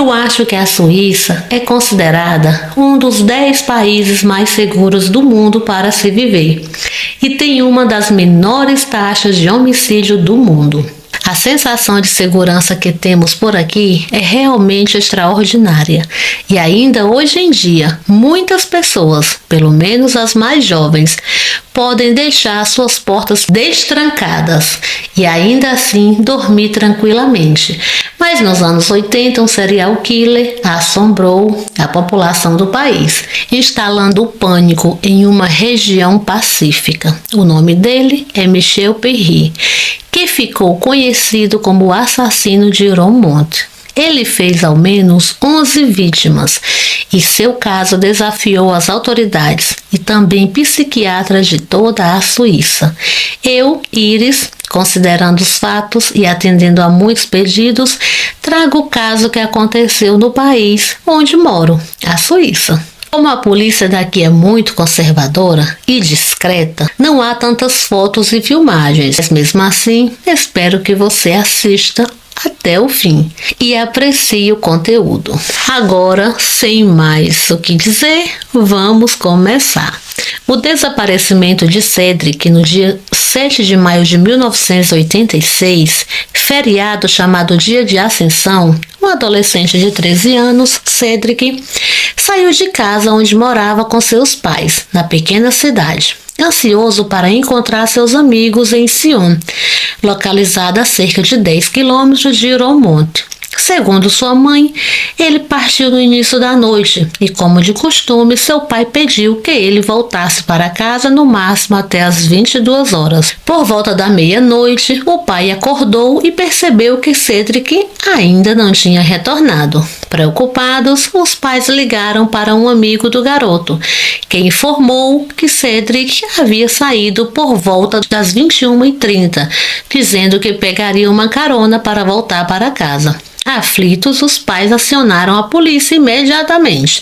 Eu acho que a Suíça é considerada um dos 10 países mais seguros do mundo para se viver e tem uma das menores taxas de homicídio do mundo. A sensação de segurança que temos por aqui é realmente extraordinária. E ainda hoje em dia, muitas pessoas, pelo menos as mais jovens, podem deixar suas portas destrancadas e ainda assim dormir tranquilamente. Mas nos anos 80, um serial killer assombrou a população do país, instalando o pânico em uma região pacífica. O nome dele é Michel Perry, que ficou conhecido como o assassino de Roermond. Ele fez ao menos 11 vítimas e seu caso desafiou as autoridades e também psiquiatras de toda a Suíça. Eu, Iris, considerando os fatos e atendendo a muitos pedidos, trago o caso que aconteceu no país onde moro, a Suíça. Como a polícia daqui é muito conservadora e discreta, não há tantas fotos e filmagens, mas mesmo assim, espero que você assista até o fim e aprecie o conteúdo. Agora, sem mais o que dizer, vamos começar. O desaparecimento de Cédric no dia 7 de maio de 1986, feriado chamado Dia de Ascensão, um adolescente de 13 anos, Cédric, saiu de casa onde morava com seus pais, na pequena cidade, ansioso para encontrar seus amigos em Sion, localizada a cerca de 10 quilômetros de Roermond. Segundo sua mãe, ele partiu no início da noite e, como de costume, seu pai pediu que ele voltasse para casa no máximo até às 22 horas. Por volta da meia-noite, o pai acordou e percebeu que Cédric ainda não tinha retornado. Preocupados, os pais ligaram para um amigo do garoto, que informou que Cédric havia saído por volta das 21h30, dizendo que pegaria uma carona para voltar para casa. Aflitos, os pais acionaram a polícia imediatamente,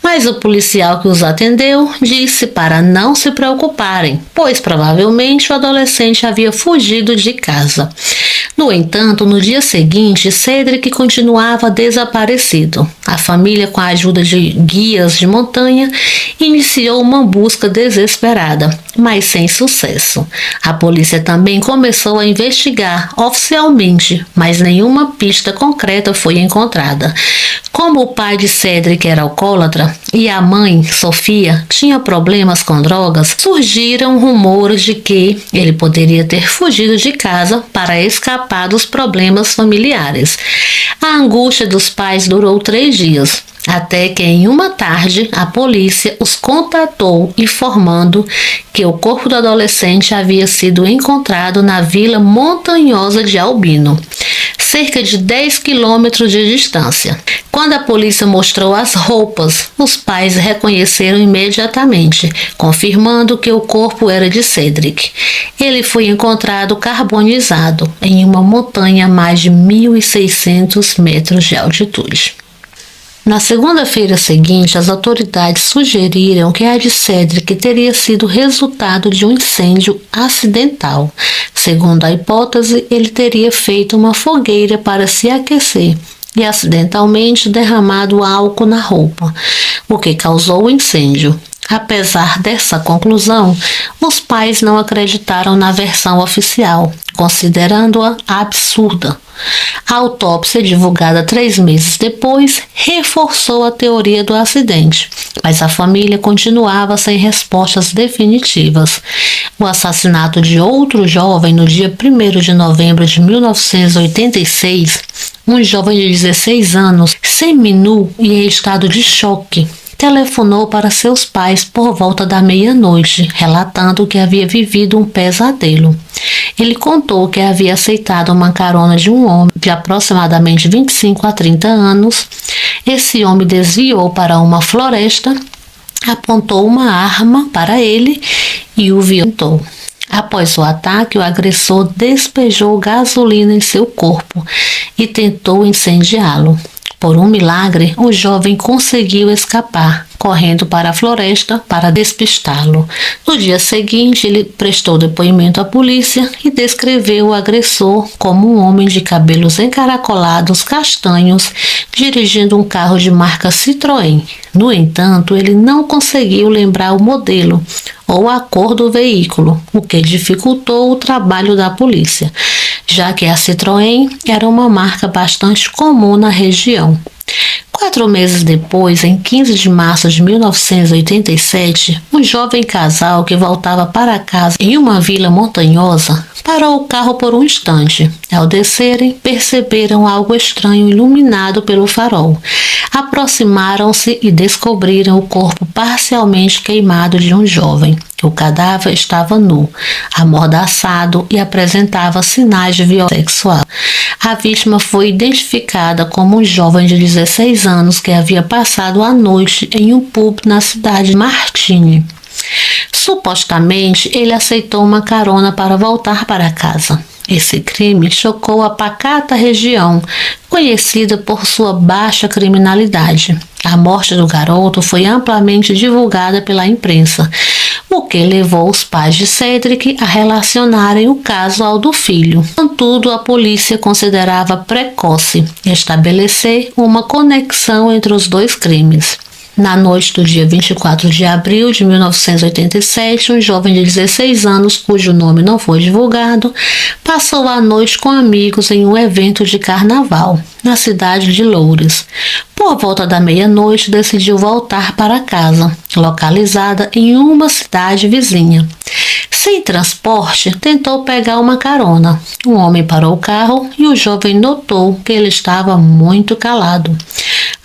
mas o policial que os atendeu disse para não se preocuparem, pois provavelmente o adolescente havia fugido de casa. No entanto, no dia seguinte, Cédric continuava desaparecido. A família, com a ajuda de guias de montanha, iniciou uma busca desesperada, mas sem sucesso. A polícia também começou a investigar oficialmente, mas nenhuma pista concreta foi encontrada. Como o pai de Cédric era alcoólatra e a mãe, Sofia, tinha problemas com drogas, surgiram rumores de que ele poderia ter fugido de casa para escapar dos problemas familiares. A angústia dos pais durou 3 dias, até que em uma tarde a polícia os contatou informando que o corpo do adolescente havia sido encontrado na vila montanhosa de Albino, cerca de 10 quilômetros de distância. Quando a polícia mostrou as roupas, os pais reconheceram imediatamente, confirmando que o corpo era de Cédric. Ele foi encontrado carbonizado em uma montanha a mais de 1.600 metros de altitude. Na segunda-feira seguinte, as autoridades sugeriram que a de Cédric teria sido resultado de um incêndio acidental. Segundo a hipótese, ele teria feito uma fogueira para se aquecer e acidentalmente derramado álcool na roupa, o que causou o incêndio. Apesar dessa conclusão, os pais não acreditaram na versão oficial, considerando-a absurda. A autópsia, divulgada 3 meses depois, reforçou a teoria do acidente, mas a família continuava sem respostas definitivas. O assassinato de outro jovem no dia 1º de novembro de 1986, um jovem de 16 anos, seminu e em estado de choque, telefonou para seus pais por volta da meia-noite, relatando que havia vivido um pesadelo. Ele contou que havia aceitado uma carona de um homem de aproximadamente 25 a 30 anos. Esse homem desviou para uma floresta, apontou uma arma para ele e o violentou. Após o ataque, o agressor despejou gasolina em seu corpo e tentou incendiá-lo. Por um milagre, o jovem conseguiu escapar, correndo para a floresta para despistá-lo. No dia seguinte, ele prestou depoimento à polícia e descreveu o agressor como um homem de cabelos encaracolados castanhos, dirigindo um carro de marca Citroën. No entanto, ele não conseguiu lembrar o modelo ou a cor do veículo, o que dificultou o trabalho da polícia, já que a Citroën era uma marca bastante comum na região. 4 meses depois, em 15 de março de 1987, um jovem casal que voltava para casa em uma vila montanhosa parou o carro por um instante. Ao descerem, perceberam algo estranho iluminado pelo farol. Aproximaram-se e descobriram o corpo parcialmente queimado de um jovem. O cadáver estava nu, amordaçado e apresentava sinais de violência sexual. A vítima foi identificada como um jovem de 16 anos que havia passado a noite em um pub na cidade de Martini. Supostamente, ele aceitou uma carona para voltar para casa. Esse crime chocou a pacata região, conhecida por sua baixa criminalidade. A morte do garoto foi amplamente divulgada pela imprensa, o que levou os pais de Cedric a relacionarem o caso ao do filho. Contudo, a polícia considerava precoce estabelecer uma conexão entre os dois crimes. Na noite do dia 24 de abril de 1987, um jovem de 16 anos, cujo nome não foi divulgado, passou a noite com amigos em um evento de carnaval, na cidade de Loures. Por volta da meia-noite, decidiu voltar para casa, localizada em uma cidade vizinha. Sem transporte, tentou pegar uma carona. Um homem parou o carro e o jovem notou que ele estava muito calado.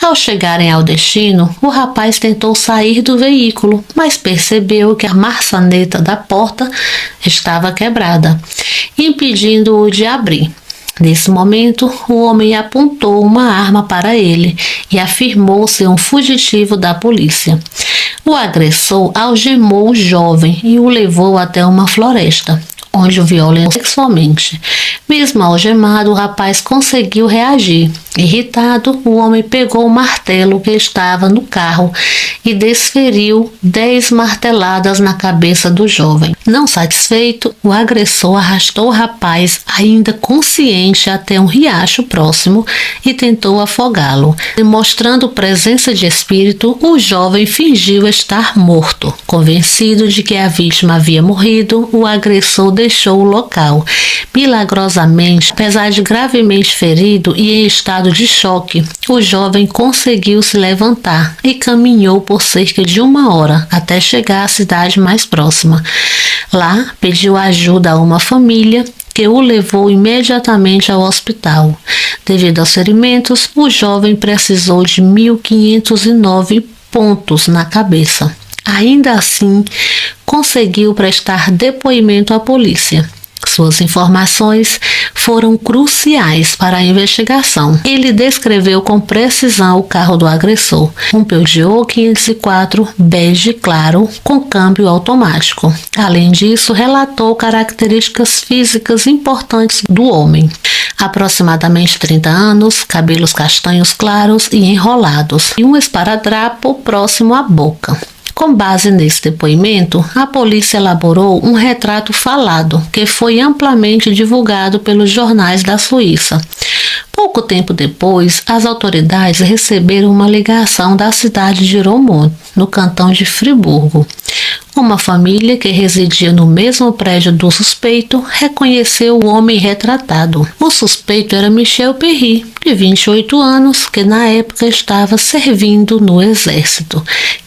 Ao chegarem ao destino, o rapaz tentou sair do veículo, mas percebeu que a maçaneta da porta estava quebrada, impedindo-o de abrir. Nesse momento, o homem apontou uma arma para ele e afirmou ser um fugitivo da polícia. O agressor algemou o jovem e o levou até uma floresta, onde o violentou sexualmente. Mesmo algemado, o rapaz conseguiu reagir. Irritado, o homem pegou o martelo que estava no carro e desferiu 10 marteladas na cabeça do jovem. Não satisfeito, o agressor arrastou o rapaz, ainda consciente, até um riacho próximo e tentou afogá-lo. Demonstrando presença de espírito, o jovem fingiu estar morto. Convencido de que a vítima havia morrido, o agressor deixou o local. Milagrosamente, apesar de gravemente ferido e em estado de choque, o jovem conseguiu se levantar e caminhou por cerca de 1 hora até chegar à cidade mais próxima. Lá, pediu ajuda a uma família que o levou imediatamente ao hospital. Devido aos ferimentos, o jovem precisou de 1.509 pontos na cabeça. Ainda assim, conseguiu prestar depoimento à polícia. Suas informações foram cruciais para a investigação. Ele descreveu com precisão o carro do agressor, um Peugeot 504 bege claro com câmbio automático. Além disso, relatou características físicas importantes do homem. Aproximadamente 30 anos, cabelos castanhos claros e enrolados, e um esparadrapo próximo à boca. Com base nesse depoimento, a polícia elaborou um retrato falado, que foi amplamente divulgado pelos jornais da Suíça. Pouco tempo depois, as autoridades receberam uma ligação da cidade de Romont, no cantão de Friburgo. Uma família que residia no mesmo prédio do suspeito reconheceu o homem retratado. O suspeito era Michel Perry, de 28 anos, que na época estava servindo no exército.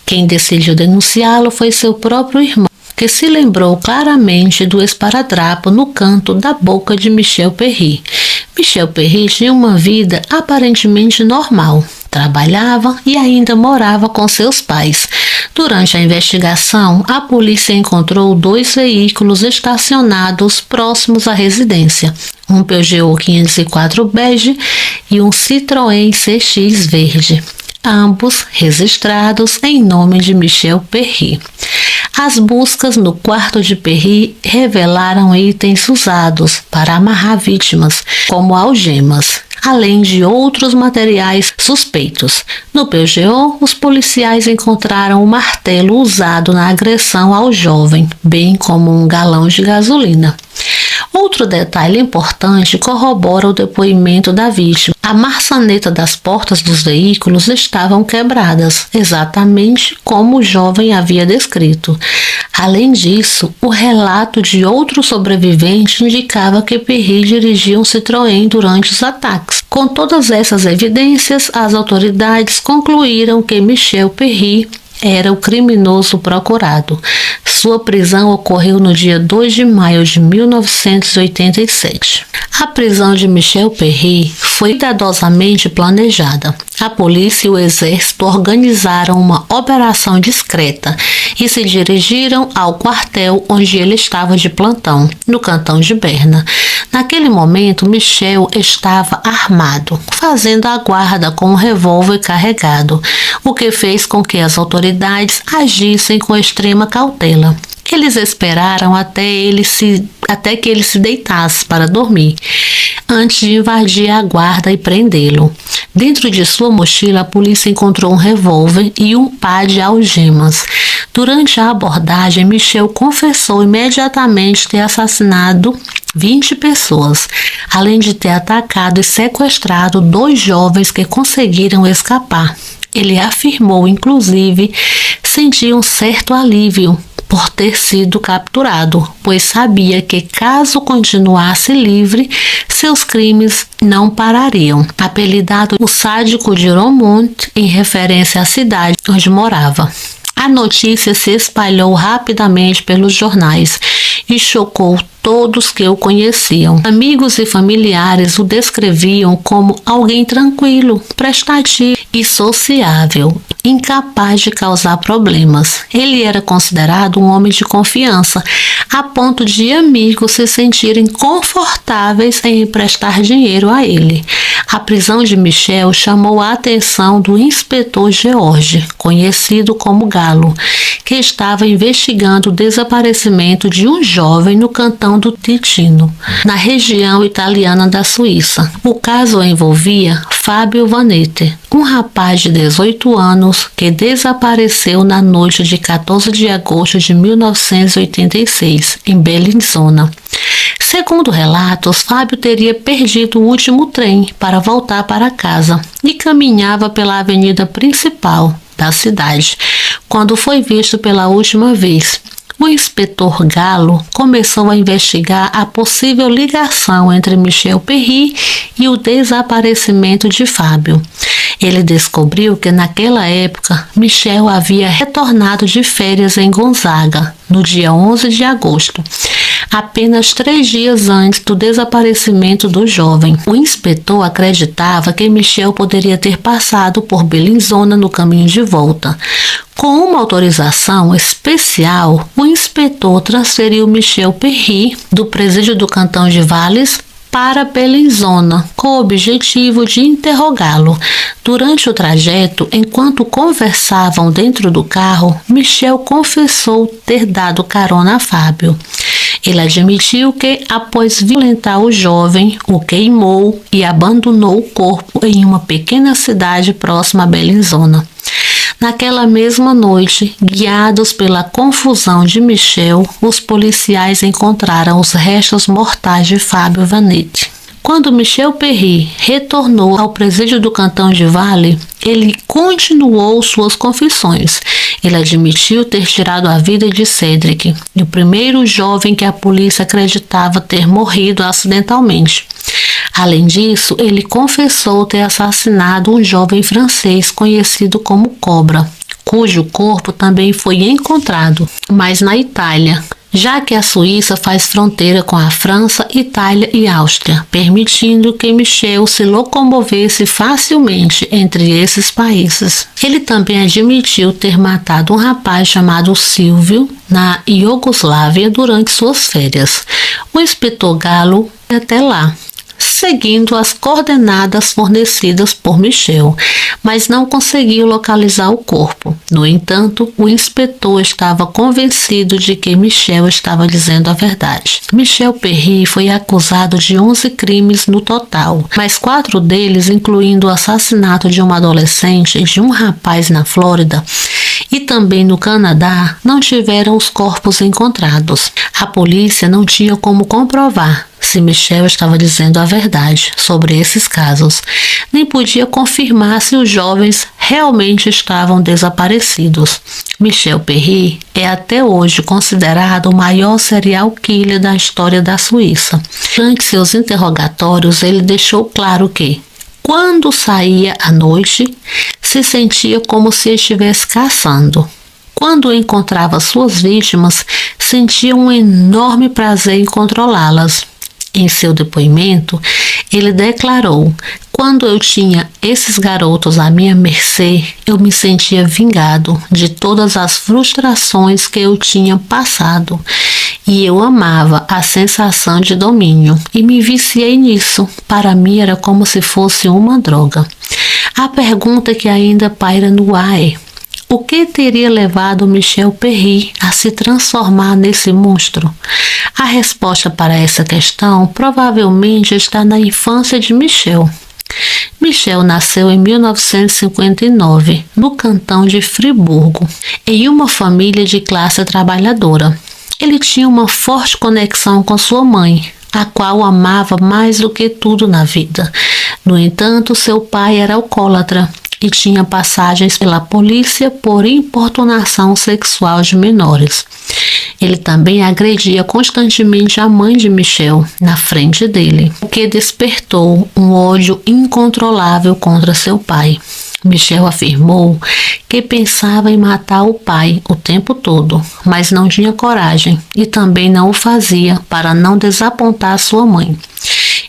Quem decidiu denunciá-lo foi seu próprio irmão, que se lembrou claramente do esparadrapo no canto da boca de Michel Perry. Michel Perry tinha uma vida aparentemente normal. Trabalhava e ainda morava com seus pais. Durante a investigação, a polícia encontrou 2 veículos estacionados próximos à residência, um Peugeot 504 bege e um Citroën CX verde, ambos registrados em nome de Michel Perry. As buscas no quarto de Perry revelaram itens usados para amarrar vítimas, como algemas. além de outros materiais suspeitos. No PGO, os policiais encontraram o martelo usado na agressão ao jovem, bem como um galão de gasolina. Outro detalhe importante corrobora o depoimento da vítima. A maçaneta das portas dos veículos estavam quebradas, exatamente como o jovem havia descrito. Além disso, o relato de outro sobrevivente indicava que Perry dirigia um Citroën durante os ataques. Com todas essas evidências, as autoridades concluíram que Michel Perry era o criminoso procurado. Sua prisão ocorreu no dia 2 de maio de 1987. A prisão de Michel Perry foi cuidadosamente planejada. A polícia e o exército organizaram uma operação discreta e se dirigiram ao quartel onde ele estava de plantão, no cantão de Berna. Naquele momento, Michel estava armado, fazendo a guarda com um revólver carregado, o que fez com que as autoridades agissem com extrema cautela. Eles esperaram até que ele se deitasse para dormir, antes de invadir a guarda e prendê-lo. Dentro de sua mochila, a polícia encontrou um revólver e um par de algemas. Durante a abordagem, Michel confessou imediatamente ter assassinado 20 pessoas, além de ter atacado e sequestrado 2 jovens que conseguiram escapar. Ele afirmou, inclusive, sentir um certo alívio por ter sido capturado, pois sabia que caso continuasse livre, seus crimes não parariam. Apelidado o sádico de Romont, em referência à cidade onde morava. A notícia se espalhou rapidamente pelos jornais e chocou todos que o conheciam. Amigos e familiares o descreviam como alguém tranquilo, prestativo e sociável, incapaz de causar problemas. Ele era considerado um homem de confiança, a ponto de amigos se sentirem confortáveis em emprestar dinheiro a ele. A prisão de Michel chamou a atenção do inspetor George, conhecido como Galo, que estava investigando o desaparecimento de um jovem no cantão do Ticino, na região italiana da Suíça. O caso envolvia Fábio Vanetti, um rapaz de 18 anos que desapareceu na noite de 14 de agosto de 1986, em Bellinzona. Segundo relatos, Fábio teria perdido o último trem para voltar para casa e caminhava pela avenida principal da cidade, quando foi visto pela última vez. O inspetor Galo começou a investigar a possível ligação entre Michel Perry e o desaparecimento de Fábio. Ele descobriu que naquela época Michel havia retornado de férias em Gonzaga, no dia 11 de agosto, apenas 3 dias antes do desaparecimento do jovem. O inspetor acreditava que Michel poderia ter passado por Bellinzona no caminho de volta. Com uma autorização especial, o inspetor transferiu Michel Perry do presídio do cantão de Valles para Bellinzona, com o objetivo de interrogá-lo. Durante o trajeto, enquanto conversavam dentro do carro, Michel confessou ter dado carona a Fábio. Ele admitiu que, após violentar o jovem, o queimou e abandonou o corpo em uma pequena cidade próxima a Bellinzona. Naquela mesma noite, guiados pela confusão de Michel, os policiais encontraram os restos mortais de Fábio Vanetti. Quando Michel Perry retornou ao presídio do cantão de Valle, ele continuou suas confissões. Ele admitiu ter tirado a vida de Cédric, o primeiro jovem que a polícia acreditava ter morrido acidentalmente. Além disso, ele confessou ter assassinado um jovem francês conhecido como Cobra, cujo corpo também foi encontrado, mas na Itália, já que a Suíça faz fronteira com a França, Itália e Áustria, permitindo que Michel se locomovesse facilmente entre esses países. Ele também admitiu ter matado um rapaz chamado Silvio na Iugoslávia durante suas férias. O inspetor Galo foi até lá. seguindo as coordenadas fornecidas por Michel, mas não conseguiu localizar o corpo. No entanto, o inspetor estava convencido de que Michel estava dizendo a verdade. Michel Perry foi acusado de 11 crimes no total, mas 4 deles, incluindo o assassinato de uma adolescente e de um rapaz na Flórida, e também no Canadá, não tiveram os corpos encontrados. A polícia não tinha como comprovar se Michel estava dizendo a verdade sobre esses casos, nem podia confirmar se os jovens realmente estavam desaparecidos. Michel Perry é até hoje considerado o maior serial killer da história da Suíça. Durante seus interrogatórios, ele deixou claro que, quando saía à noite, se sentia como se estivesse caçando. Quando encontrava suas vítimas, sentia um enorme prazer em controlá-las. Em seu depoimento, ele declarou: quando eu tinha esses garotos à minha mercê, eu me sentia vingado de todas as frustrações que eu tinha passado. E eu amava a sensação de domínio e me viciei nisso. Para mim era como se fosse uma droga. A pergunta que ainda paira no ar é: o que teria levado Michel Perry a se transformar nesse monstro? A resposta para essa questão provavelmente está na infância de Michel. Michel nasceu em 1959, no cantão de Friburgo, em uma família de classe trabalhadora. Ele tinha uma forte conexão com sua mãe, a qual amava mais do que tudo na vida. No entanto, seu pai era alcoólatra e tinha passagens pela polícia por importunação sexual de menores. Ele também agredia constantemente a mãe de Michel na frente dele, o que despertou um ódio incontrolável contra seu pai. Michel afirmou que pensava em matar o pai o tempo todo, mas não tinha coragem e também não o fazia para não desapontar sua mãe.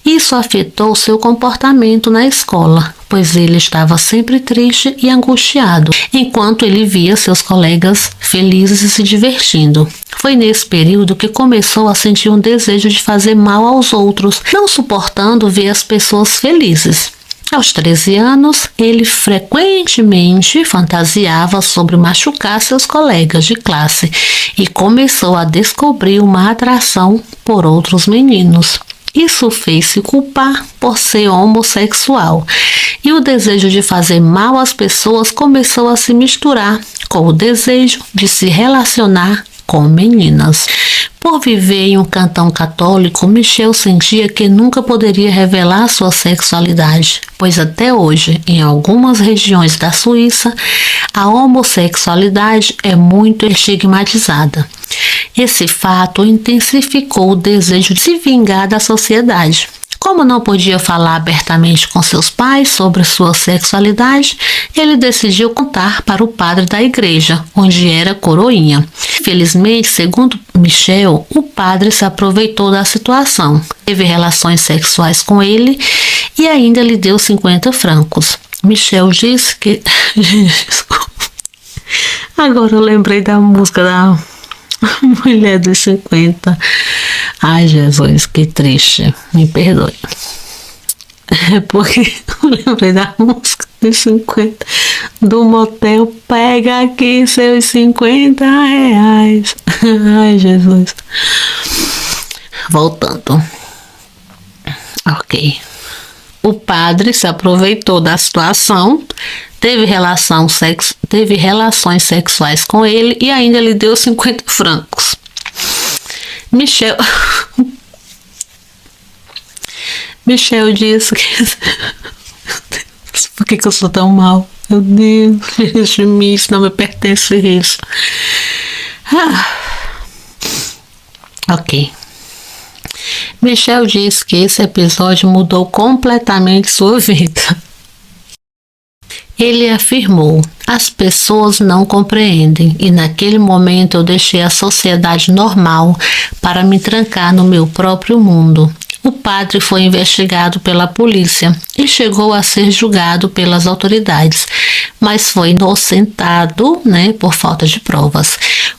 Isso afetou seu comportamento na escola, pois ele estava sempre triste e angustiado, enquanto ele via seus colegas felizes e se divertindo. Foi nesse período que começou a sentir um desejo de fazer mal aos outros, não suportando ver as pessoas felizes. Aos 13 anos, ele frequentemente fantasiava sobre machucar seus colegas de classe e começou a descobrir uma atração por outros meninos. Isso fez-se culpar por ser homossexual, e o desejo de fazer mal às pessoas começou a se misturar com o desejo de se relacionar com meninas. Por viver em um cantão católico, Michel sentia que nunca poderia revelar sua sexualidade, pois até hoje, em algumas regiões da Suíça, a homossexualidade é muito estigmatizada. Esse fato intensificou o desejo de se vingar da sociedade. Como não podia falar abertamente com seus pais sobre sua sexualidade, ele decidiu contar para o padre da igreja, onde era coroinha. Infelizmente, segundo Michel, o padre se aproveitou da situação, teve relações sexuais com ele e ainda lhe deu 50 francos. Michel disse que... Agora eu lembrei da música da Mulher dos 50. Ai, Jesus, que triste. Me perdoe. É porque eu lembrei da música dos 50 do motel. Pega aqui seus 50 reais. Ai, Jesus. Voltando. Ok. O padre se aproveitou da situação, teve relações sexuais com ele e ainda lhe deu 50 francos. Michel disse que... Meu Deus, por que eu sou tão mal? Meu Deus, de mim, isso não me pertence isso. Ok. Michel disse que esse episódio mudou completamente sua vida. Ele afirmou: as pessoas não compreendem e naquele momento eu deixei a sociedade normal para me trancar no meu próprio mundo. O padre foi investigado pela polícia e chegou a ser julgado pelas autoridades, mas foi inocentado, por falta de provas.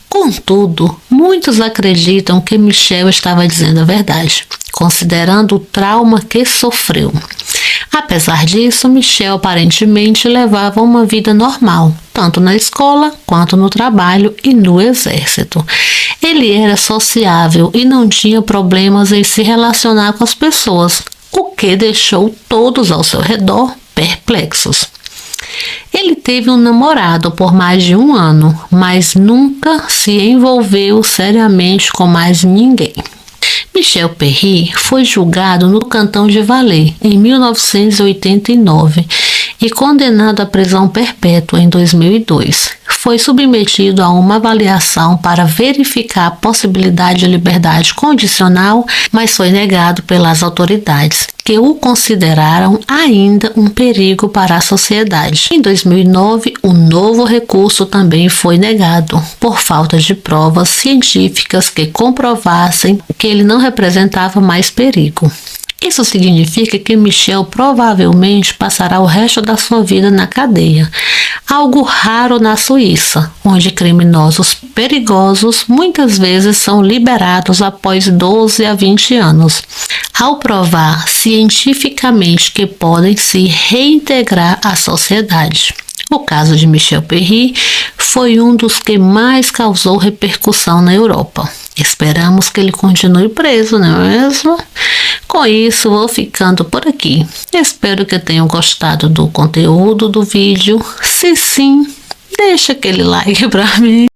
Contudo, muitos acreditam que Michel estava dizendo a verdade. considerando o trauma que sofreu. Apesar disso, Michel aparentemente levava uma vida normal, tanto na escola quanto no trabalho e no exército. Ele era sociável e não tinha problemas em se relacionar com as pessoas, o que deixou todos ao seu redor perplexos. Ele teve um namorado por mais de 1 ano, mas nunca se envolveu seriamente com mais ninguém. Michel Perry foi julgado no Cantão de Valais em 1989 e condenado à prisão perpétua em 2002. Foi submetido a uma avaliação para verificar a possibilidade de liberdade condicional, mas foi negado pelas autoridades, que o consideraram ainda um perigo para a sociedade. Em 2009, um novo recurso também foi negado, por falta de provas científicas que comprovassem que ele não representava mais perigo. Isso significa que Michel provavelmente passará o resto da sua vida na cadeia, algo raro na Suíça, onde criminosos perigosos muitas vezes são liberados após 12 a 20 anos, ao provar cientificamente que podem se reintegrar à sociedade. O caso de Michel Perry foi um dos que mais causou repercussão na Europa. Esperamos que ele continue preso, não é mesmo? Com isso, vou ficando por aqui. Espero que tenham gostado do conteúdo do vídeo. Se sim, deixa aquele like pra mim.